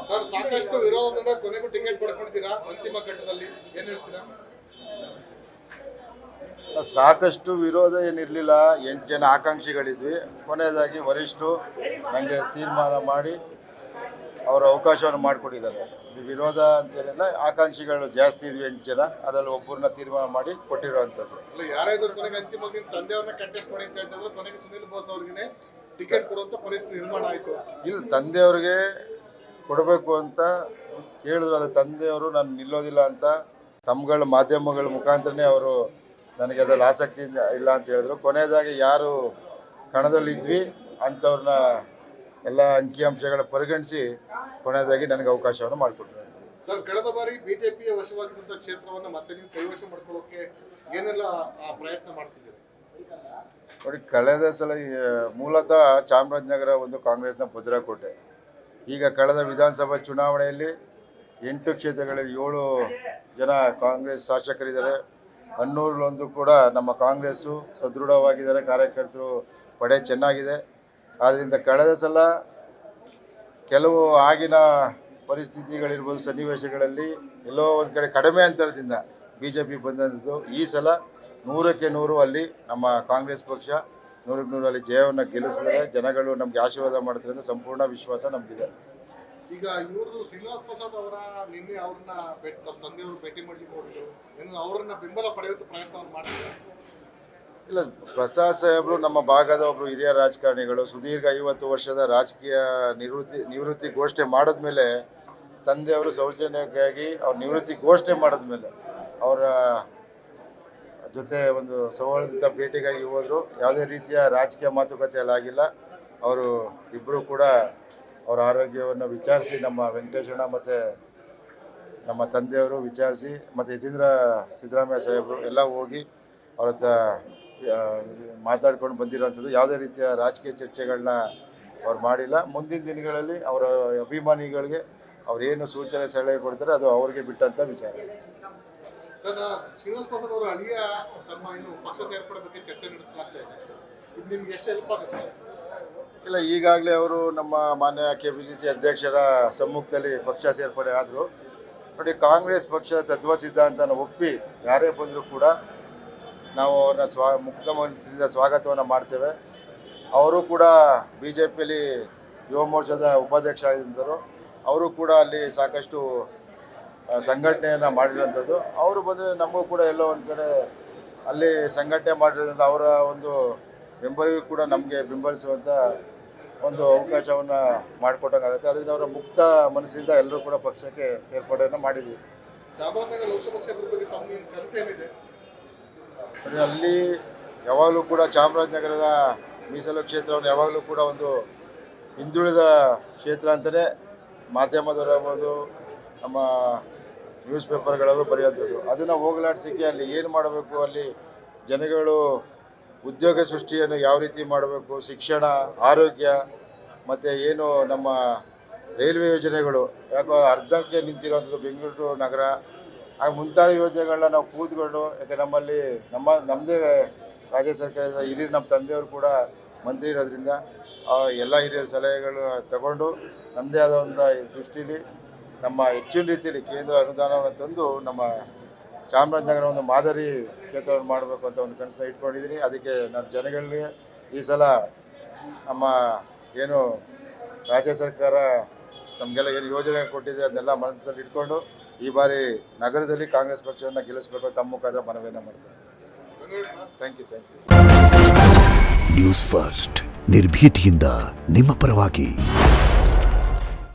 Sir ಸಾಕಷ್ಟು ವಿರೋಧದಿಂದ ಕೊನೆಗೂ ticket ಪಡ್ಕೊಂಡಿದ್ದೀರಾ, ಅಂತಿಮ ಘಟ್ಟದಲ್ಲಿ ಏನ್ ಹೇಳ್ತೀರಾ? ಸಾಕಷ್ಟು ವಿರೋಧ ಏನಿರಲಿಲ್ಲ, 8 ಜನ ಆಕಾಂಕ್ಷಿಗಳಿದ್ವಿ. ಕೊನೆಯದಾಗಿ ವರಿಷ್ಠರು ನನಗೆ ತೀರ್ಮಾನ ಮಾಡಿ ಅವರ ಅವಕಾಶವನ್ನು ಮಾಡಿಕೊಟ್ಟಿದ್ದಾರೆ. ವಿರೋಧ ಅಂತೇನಿಲ್ಲ, ಆಕಾಂಕ್ಷಿಗಳು ಜಾಸ್ತಿ ಇದ್ವಿ 8 ಜನ, ಅದರಲ್ಲಿ ಒಬ್ಬರನ್ನ ತೀರ್ಮಾನ ಮಾಡಿ ಕೊಟ್ಟಿರುವಂಥದ್ದು. ಯಾರಾದ್ರೂ ಕೊನೆಗೆ ಅಂತಿಮವಾಗಿ ತಂದೆಯವ್ರನ್ನ ಕಂಟೆಸ್ಟ್ ಮಾಡಿ ಅಂತ ಹೇಳಿದ್ರೆ ಕೊನೆಗೆ ಸುನಿಲ್ ಬೋಸ್ ಅವ್ರಿಗೆ ಟಿಕೆಟ್ ಕೊಡುವಂತ ಪರಿಸ್ಥಿತಿ ನಿರ್ಮಾಣ ಆಯಿತು. ಇಲ್ಲಿ ತಂದೆಯವ್ರಿಗೆ ಕೊಡಬೇಕು ಅಂತ ಹೇಳಿದ್ರು, ಅದು ತಂದೆಯವರು ನಾನು ನಿಲ್ಲೋದಿಲ್ಲ ಅಂತ ತಮ್ಮಗಳ ಮಾಧ್ಯಮಗಳ ಮುಖಾಂತರನೇ ಅವರು ನನಗೆ ಅದರಲ್ಲಿ ಆಸಕ್ತಿ ಇಲ್ಲ ಅಂತ ಹೇಳಿದ್ರು. ಕೊನೆಯದಾಗಿ ಯಾರು ಕಣದಲ್ಲಿದ್ವಿ ಅಂಥವ್ರನ್ನ ಎಲ್ಲ ಅಂಕಿಅಂಶಗಳ ಪರಿಗಣಿಸಿ ಕೊನೆಯದಾಗಿ ನನಗೆ ಅವಕಾಶವನ್ನು ಮಾಡಿಕೊಟ್ರು. ಸರ್, ಕಳೆದ ಬಾರಿ ಬಿಜೆಪಿಯ ವಶವಾಗಿದ್ದಂಥ ಕ್ಷೇತ್ರವನ್ನು ಮತ್ತೆ ನೀವು ಕೈವಶ ಮಾಡ್ಕೊಳ್ಳೋಕೆ ಏನೆಲ್ಲ ಪ್ರಯತ್ನ ಮಾಡ್ತಿದ್ದೀರಿ? ನೋಡಿ, ಕಳೆದ ಸಲ ಮೂಲತಃ ಚಾಮರಾಜನಗರ ಒಂದು ಕಾಂಗ್ರೆಸ್ನ ಭದ್ರಕೋಟೆ. ಈಗ ಕಳೆದ ವಿಧಾನಸಭಾ ಚುನಾವಣೆಯಲ್ಲಿ 8 ಕ್ಷೇತ್ರಗಳಲ್ಲಿ 7 ಜನ ಕಾಂಗ್ರೆಸ್ ಶಾಸಕರಿದ್ದಾರೆ. ಹನ್ನೂರಲ್ಲೊಂದು ಕೂಡ ನಮ್ಮ ಕಾಂಗ್ರೆಸ್ಸು ಸದೃಢವಾಗಿದ್ದಾರೆ, ಕಾರ್ಯಕರ್ತರು ಪಡೆ ಚೆನ್ನಾಗಿದೆ. ಆದ್ದರಿಂದ ಕಳೆದ ಸಲ ಕೆಲವು ಆಗಿನ ಪರಿಸ್ಥಿತಿಗಳಿರ್ಬೋದು, ಸನ್ನಿವೇಶಗಳಲ್ಲಿ ಎಲ್ಲೋ ಒಂದು ಕಡೆ ಕಡಿಮೆ ಅಂತರದಿಂದ BJP ಬಂದಂಥದ್ದು. ಈ ಸಲ 100ಕ್ಕೆ 100 ಅಲ್ಲಿ ನಮ್ಮ ಕಾಂಗ್ರೆಸ್ ಪಕ್ಷ 100ಕ್ಕೆ 100 ಅಲ್ಲಿ ಜಯವನ್ನು ಗೆಲ್ಲಿಸಿದರೆ ಜನಗಳು ನಮಗೆ ಆಶೀರ್ವಾದ ಮಾಡ್ತಾರೆ ಅಂತ ಸಂಪೂರ್ಣ ವಿಶ್ವಾಸ ನಮಗಿದೆ. ಈಗ ಇವ್ರದ್ದು ಶ್ರೀನಿವಾಸ್ ಪ್ರಸಾದ್ ಅವರ ನಿನ್ನೆ ಅವ್ರನ್ನ ತಂದೆಯವರು ಭೇಟಿ ಮಾಡಲಿಕ್ಕೆ ಹೋಗಿದ್ರು, ಅವರನ್ನ ಬೆಂಬಲ ಪಡೆಯುವ ಪ್ರಯತ್ನವನ್ನು ಮಾಡ್ತಾರೆ. ಇಲ್ಲ, ಪ್ರಸಾದ್ ಸಾಹೇಬರು ನಮ್ಮ ಭಾಗದ ಒಬ್ಬರು ಹಿರಿಯ ರಾಜಕಾರಣಿಗಳು. ಸುದೀರ್ಘ 50 ವರ್ಷದ ರಾಜಕೀಯ ನಿವೃತ್ತಿ ಘೋಷಣೆ ಮಾಡಿದ್ಮೇಲೆ, ತಂದೆಯವರು ಸೌಜನ್ಯಕ್ಕಾಗಿ ಅವ್ರ ನಿವೃತ್ತಿ ಘೋಷಣೆ ಮಾಡಿದ್ಮೇಲೆ ಅವರ ಜೊತೆ ಒಂದು ಸೌಹಾರ್ದಯುತ ಭೇಟಿಗಾಗಿ ಹೋದರು. ಯಾವುದೇ ರೀತಿಯ ರಾಜಕೀಯ ಮಾತುಕತೆ ಆಗಿಲ್ಲ. ಅವರು ಇಬ್ಬರು ಕೂಡ ಅವರ ಆರೋಗ್ಯವನ್ನು ವಿಚಾರಿಸಿ, ನಮ್ಮ ವೆಂಕಟೇಶಣ್ಣ ಮತ್ತು ನಮ್ಮ ತಂದೆಯವರು ವಿಚಾರಿಸಿ, ಮತ್ತು ಯತೀಂದ್ರ ಸಿದ್ದರಾಮಯ್ಯ ಸಾಹೇಬರು ಎಲ್ಲ ಹೋಗಿ ಅವ್ರ ಹತ್ರ ಮಾತಾಡ್ಕೊಂಡು ಬಂದಿರೋವಂಥದ್ದು. ಯಾವುದೇ ರೀತಿಯ ರಾಜಕೀಯ ಚರ್ಚೆಗಳನ್ನ ಅವ್ರು ಮಾಡಿಲ್ಲ. ಮುಂದಿನ ದಿನಗಳಲ್ಲಿ ಅವರ ಅಭಿಮಾನಿಗಳಿಗೆ ಅವ್ರೇನು ಸೂಚನೆ ಸಲಹೆ ಕೊಡ್ತಾರೆ ಅದು ಅವ್ರಿಗೆ ಬಿಟ್ಟಂಥ ವಿಚಾರ. ಸರ್, ಶ್ರೀನಿವಾಸ್ ಪ್ರಸಾದ್ ಅವರು ಅಳಿಯ ತಮ್ಮ ಇನ್ನು ಪಕ್ಷ ಸೇರ್ಪಡೆ ಬಗ್ಗೆ ಚರ್ಚೆ ನಡೆಸಲಾಗ್ತಾ ಇದೆ. ಇದು ನಿಮ್ಗೆ ಎಷ್ಟು ಹೆಲ್ಪ್ ಆಗುತ್ತೆ? ಇಲ್ಲ, ಈಗಾಗಲೇ ಅವರು ನಮ್ಮ ಮಾನ್ಯ KPCC ಅಧ್ಯಕ್ಷರ ಸಮ್ಮುಖದಲ್ಲಿ ಪಕ್ಷ ಸೇರ್ಪಡೆ ಆದರು. ನೋಡಿ, ಕಾಂಗ್ರೆಸ್ ಪಕ್ಷ ತತ್ವ ಸಿದ್ಧಾಂತನ ಒಪ್ಪಿ ಯಾರೇ ಬಂದರೂ ಕೂಡ ನಾವು ಅವ್ರನ್ನ ಮುಕ್ತ ಮನಸ್ಸಿಂದ ಸ್ವಾಗತವನ್ನು ಮಾಡ್ತೇವೆ. ಅವರು ಕೂಡ BJPಯಲ್ಲಿ ಯುವ ಮೋರ್ಚಾದ ಉಪಾಧ್ಯಕ್ಷ ಆಗಿದ್ದರು. ಅವರು ಕೂಡ ಅಲ್ಲಿ ಸಾಕಷ್ಟು ಸಂಘಟನೆಯನ್ನು ಮಾಡಿರೋಂಥದ್ದು. ಅವರು ಬಂದರೆ ನಮಗೂ ಕೂಡ ಎಲ್ಲೋ ಒಂದು ಕಡೆ ಅಲ್ಲಿ ಸಂಘಟನೆ ಮಾಡಿರೋದ್ರಿಂದ ಅವರ ಒಂದು ಬೆಂಬಲಿಗೂ ಕೂಡ ನಮಗೆ ಬೆಂಬಲಿಸುವಂಥ ಒಂದು ಅವಕಾಶವನ್ನು ಮಾಡಿಕೊಟ್ಟಂಗಾಗುತ್ತೆ. ಅದರಿಂದ ಅವರ ಮುಕ್ತ ಮನಸ್ಸಿಂದ ಎಲ್ಲರೂ ಕೂಡ ಪಕ್ಷಕ್ಕೆ ಸೇರ್ಪಡೆಯನ್ನು ಮಾಡಿದ್ವಿ. ಚಾಮರಾಜನಗರ ಲೋಕಸಭಾ ಕ್ಷೇತ್ರದ ಬಗ್ಗೆ ತಮ್ಮ ಕನಸು ಏನಿದೆ? ಅಲ್ಲಿ ಯಾವಾಗಲೂ ಕೂಡ ಚಾಮರಾಜನಗರದ ಮೀಸಲು ಕ್ಷೇತ್ರವನ್ನು ಯಾವಾಗಲೂ ಕೂಡ ಒಂದು ಹಿಂದುಳಿದ ಕ್ಷೇತ್ರ ಅಂತಲೇ ಮಾಧ್ಯಮದವರಾಗ್ಬೋದು, ನಮ್ಮ ನ್ಯೂಸ್ ಪೇಪರ್ಗಳಾದರೂ ಬರೆಯುವಂಥದ್ದು. ಅದನ್ನು ಹೋಗಲಾಡಿಸಿಕೆ ಅಲ್ಲಿ ಏನು ಮಾಡಬೇಕು, ಅಲ್ಲಿ ಜನಗಳು ಉದ್ಯೋಗ ಸೃಷ್ಟಿಯನ್ನು ಯಾವ ರೀತಿ ಮಾಡಬೇಕು, ಶಿಕ್ಷಣ, ಆರೋಗ್ಯ, ಮತ್ತು ಏನು ನಮ್ಮ ರೈಲ್ವೆ ಯೋಜನೆಗಳು ಯಾಕೋ ಅರ್ಧಕ್ಕೆ ನಿಂತಿರುವಂಥದ್ದು, ಬೆಂಗಳೂರು ನಗರ, ಆ ಮುಂತಾದ ಯೋಜನೆಗಳನ್ನ ನಾವು ಕೂತ್ಕೊಂಡು, ಯಾಕೆ ನಮ್ಮಲ್ಲಿ ನಮ್ಮದೇ ರಾಜ್ಯ ಸರ್ಕಾರದ ಹಿರಿಯರು, ನಮ್ಮ ತಂದೆಯವರು ಕೂಡ ಮಂತ್ರಿ ಇರೋದ್ರಿಂದ ಎಲ್ಲ ಹಿರಿಯರ ಸಲಹೆಗಳು ತಗೊಂಡು ನಮ್ಮದೇ ಆದ ಒಂದು ದೃಷ್ಟಿಲಿ ನಮ್ಮ ಹೆಚ್ಚಿನ ರೀತಿಯಲ್ಲಿ ಕೇಂದ್ರ ಅನುದಾನವನ್ನು ತಂದು ನಮ್ಮ ಚಾಮರಾಜನಗರ ಒಂದು ಮಾದರಿ ಕ್ಷೇತ್ರವನ್ನು ಮಾಡಬೇಕು ಅಂತ ಒಂದು ಕನಸನ್ನು ಇಟ್ಕೊಂಡಿದ್ದೀನಿ. ಅದಕ್ಕೆ ನಾನು ಜನಗಳಿಗೆ ಈ ಸಲ ನಮ್ಮ ಏನು ರಾಜ್ಯ ಸರ್ಕಾರ ನಮಗೆಲ್ಲ ಏನು ಯೋಜನೆ ಕೊಟ್ಟಿದೆ ಅದನ್ನೆಲ್ಲ ಮನಸ್ಸಲ್ಲಿ ಇಟ್ಕೊಂಡು ಈ ಬಾರಿ ನಗರದಲ್ಲಿ ಕಾಂಗ್ರೆಸ್ ಪಕ್ಷವನ್ನು ಗೆಲ್ಲಿಸಬೇಕು ತಮ್ಮ ಮುಖಾಂತರ ಮನವಿಯನ್ನು ಮಾಡ್ತಾರೆ. Thank you. ನ್ಯೂಸ್ ಫಸ್ಟ್, ನಿರ್ಭೀತಿಯಿಂದ ನಿಮ್ಮ ಪರವಾಗಿ.